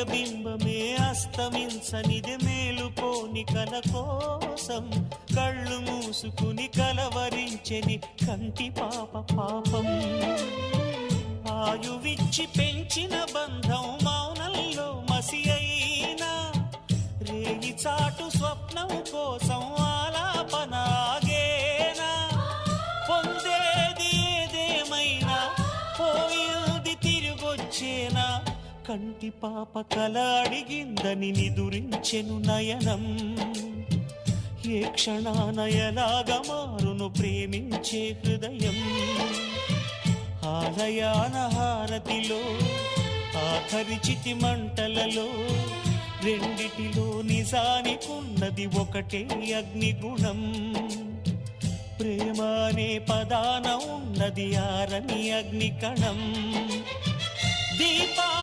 ప్రతిబింబమే అస్తమించనిది మేలుకోని కల కోసం కళ్ళు మూసుకుని కలవరించెని కంటి పాప పాపం. ఆయువిచ్చి పెంచిన బంధం మౌనంలో మసి అయినా రేగి చాటు స్వప్నం కోసం ఆలాపనాగేనా. పొందేది ఏదేమైనా పోయింది తిరిగొచ్చేనా. కంటి పాప కల అడిగిందని నిదురించెను నయనం. ఏ క్షణాన ఎలాగ మారును ప్రేమించే హృదయం. ఆలయాన హారతిలో ఆఖరి చితి మంటలలో రెండిటిలో నిజానికున్నది ఒకటే అగ్నిగుణం. ప్రేమ అనే పదాన ఉన్నది ఆరని అగ్నికణం. దీపా